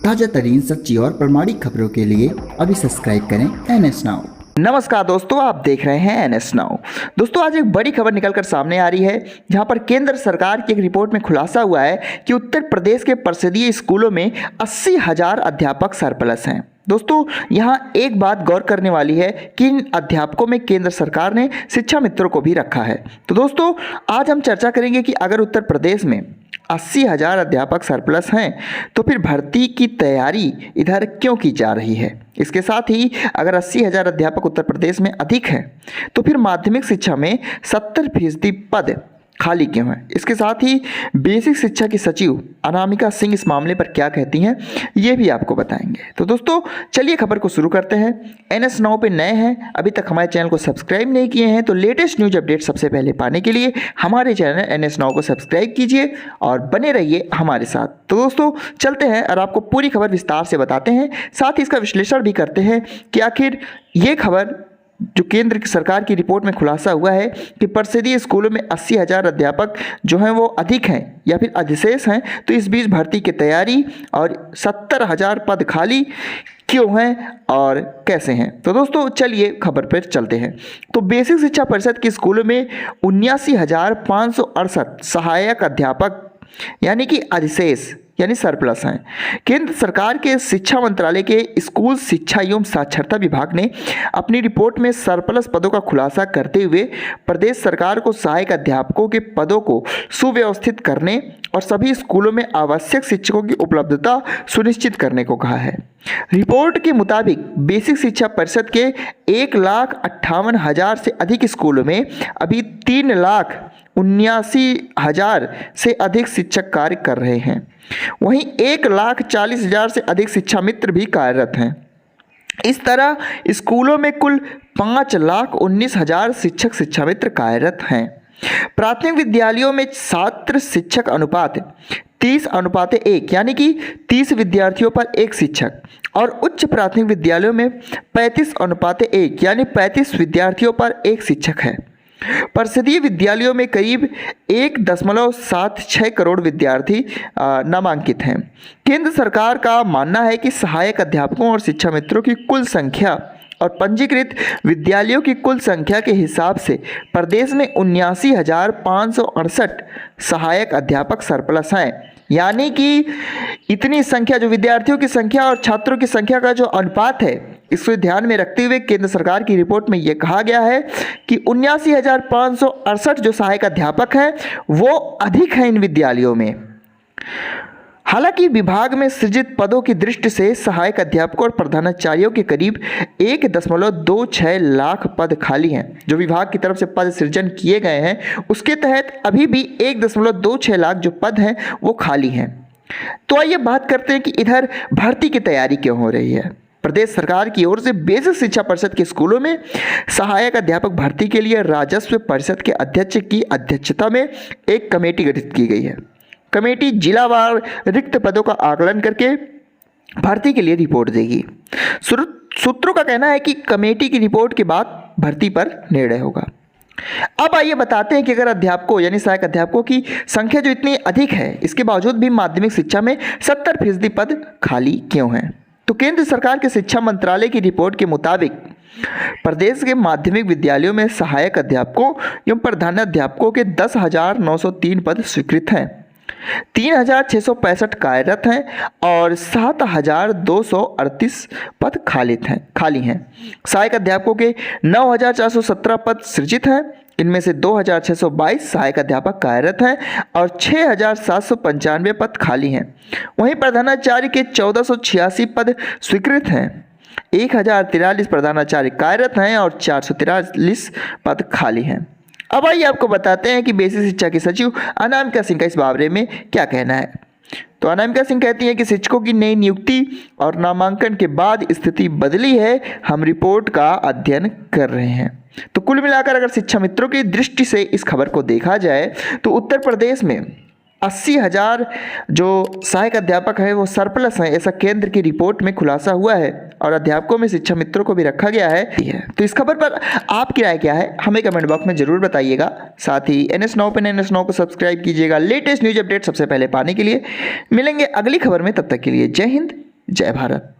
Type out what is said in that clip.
ताजा तरीन सच्ची और प्रामाणिक खबरों के लिए अभी सब्सक्राइब करें NS नाउ। नमस्कार दोस्तों, आप देख रहे हैं NS नाउ। दोस्तों, आज एक बड़ी खबर निकलकर सामने आ रही है, जहां पर केंद्र सरकार की एक रिपोर्ट में खुलासा हुआ है कि उत्तर प्रदेश के परिषदीय स्कूलों में 80,000 अध्यापक सरप्लस हैं। दोस्तों, यहां एक बात गौर करने वाली है कि इन अध्यापकों में केंद्र सरकार ने शिक्षा मित्रों को भी रखा है। तो दोस्तों, आज हम चर्चा करेंगे कि अगर उत्तर प्रदेश में 80,000 अध्यापक सरप्लस हैं तो फिर भर्ती की तैयारी इधर क्यों की जा रही है। इसके साथ ही अगर 80,000 अध्यापक उत्तर प्रदेश में अधिक हैं तो फिर माध्यमिक शिक्षा में 70% पद खाली क्यों हैं। इसके साथ ही बेसिक शिक्षा की सचिव अनामिका सिंह इस मामले पर क्या कहती हैं, ये भी आपको बताएंगे। तो दोस्तों, चलिए खबर को शुरू करते हैं। NS नाउ पे नए हैं, अभी तक हमारे चैनल को सब्सक्राइब नहीं किए हैं तो लेटेस्ट न्यूज अपडेट सबसे पहले पाने के लिए हमारे चैनल NS नाउ को सब्सक्राइब कीजिए और बने रहिए हमारे साथ। तो दोस्तों, चलते हैं और आपको पूरी खबर विस्तार से बताते हैं, साथ ही इसका विश्लेषण भी करते हैं कि आखिर ये खबर जो केंद्र की सरकार की रिपोर्ट में खुलासा हुआ है कि परिषदीय स्कूलों में 80,000 अध्यापक जो हैं वो अधिक हैं या फिर अधिशेष हैं, तो इस बीच भर्ती की तैयारी और 70,000 पद खाली क्यों हैं और कैसे हैं। तो दोस्तों, चलिए खबर पर चलते हैं। तो बेसिक शिक्षा परिषद के स्कूलों में 79,568 सहायक अध्यापक यानी कि अधिशेष यानी सरप्लस हैं। केंद्र सरकार के शिक्षा मंत्रालय के स्कूल शिक्षा एवं साक्षरता विभाग ने अपनी रिपोर्ट में सरप्लस पदों का खुलासा करते हुए प्रदेश सरकार को सहायक अध्यापकों के पदों को सुव्यवस्थित करने और सभी स्कूलों में आवश्यक शिक्षकों की उपलब्धता सुनिश्चित करने को कहा है। रिपोर्ट के मुताबिक बेसिक शिक्षा परिषद के 1,58,000 से अधिक स्कूलों में अभी 3,79,000 से अधिक शिक्षक कार्य कर रहे हैं। वहीं 1,40,000 से अधिक शिक्षा मित्र भी कार्यरत हैं। इस तरह स्कूलों में कुल 5,19,000 शिक्षक शिक्षा मित्र कार्यरत हैं। प्राथमिक विद्यालयों में छात्र शिक्षक अनुपात 30:1 यानी कि 30 विद्यार्थियों पर एक शिक्षक और उच्च प्राथमिक विद्यालयों में 35:1 यानी 35 विद्यार्थियों पर एक शिक्षक है। परिषदीय विद्यालयों में करीब 1.76 करोड़ विद्यार्थी नामांकित हैं। केंद्र सरकार का मानना है कि सहायक अध्यापकों और शिक्षा मित्रों की कुल संख्या और पंजीकृत विद्यालयों की कुल संख्या के हिसाब से प्रदेश में 79,568 सहायक अध्यापक सरप्लस हैं। यानी कि इतनी संख्या जो विद्यार्थियों की संख्या और छात्रों की संख्या का जो अनुपात है, इसको ध्यान में रखते हुए केंद्र सरकार की रिपोर्ट में यह कहा गया है कि 79,568 जो सहायक अध्यापक हैं वो अधिक हैं इन विद्यालयों में। हालांकि विभाग में सृजित पदों की दृष्टि से सहायक अध्यापकों और प्रधानाचार्यों के करीब 1.26 लाख पद खाली हैं। जो विभाग की तरफ से पद सृजन किए गए हैं उसके तहत अभी भी 1.26 लाख जो पद हैं वो खाली हैं। तो आइए बात करते हैं कि इधर भर्ती की तैयारी क्यों हो रही है। प्रदेश सरकार की ओर से बेसिक शिक्षा परिषद के स्कूलों में सहायक अध्यापक भर्ती के लिए राजस्व परिषद के अध्यक्ष की अध्यक्षता में एक कमेटी गठित की गई है। कमेटी जिलावार रिक्त पदों का आकलन करके भर्ती के लिए रिपोर्ट देगी। सूत्रों का कहना है कि कमेटी की रिपोर्ट के बाद भर्ती पर निर्णय होगा। अब आइए बताते हैं कि अगर अध्यापकों यानी सहायक अध्यापकों की संख्या जो इतनी अधिक है, इसके बावजूद भी माध्यमिक शिक्षा में 70% पद खाली क्यों हैं। तो केंद्र सरकार के शिक्षा मंत्रालय की रिपोर्ट के मुताबिक प्रदेश के माध्यमिक विद्यालयों में सहायक अध्यापकों एवं प्रधानाध्यापकों के 10,903 पद स्वीकृत हैं, 3,665 कार्यरत हैं और 7,238 पद खाली हैं। सहायक अध्यापकों के 9,417 पद सृजित हैं, इनमें से 2,622 सहायक अध्यापक कार्यरत हैं और 6,795 पद खाली हैं। वहीं प्रधानाचार्य के 1,486 पद स्वीकृत हैं, 1,043 प्रधानाचार्य कार्यरत हैं और 443 पद खाली हैं। अब आइए आपको बताते हैं कि बेसिक शिक्षा की सचिव अनामिका सिंह का इस बारे में क्या कहना है। तो अनामिका सिंह कहती हैं कि शिक्षकों की नई नियुक्ति और नामांकन के बाद स्थिति बदली है, हम रिपोर्ट का अध्ययन कर रहे हैं। तो कुल मिलाकर अगर शिक्षा मित्रों की दृष्टि से इस खबर को देखा जाए तो उत्तर प्रदेश में 80,000 जो सहायक अध्यापक हैं वो सरप्लस हैं, ऐसा केंद्र की रिपोर्ट में खुलासा हुआ है और अध्यापकों में शिक्षा मित्रों को भी रखा गया है। तो इस खबर पर आपकी राय क्या है हमें कमेंट बॉक्स में जरूर बताइएगा। साथ ही NS नाउ पर NS नाउ को सब्सक्राइब कीजिएगा लेटेस्ट न्यूज अपडेट सबसे पहले पाने के लिए। मिलेंगे अगली खबर में, तब तक के लिए जय हिंद, जय भारत।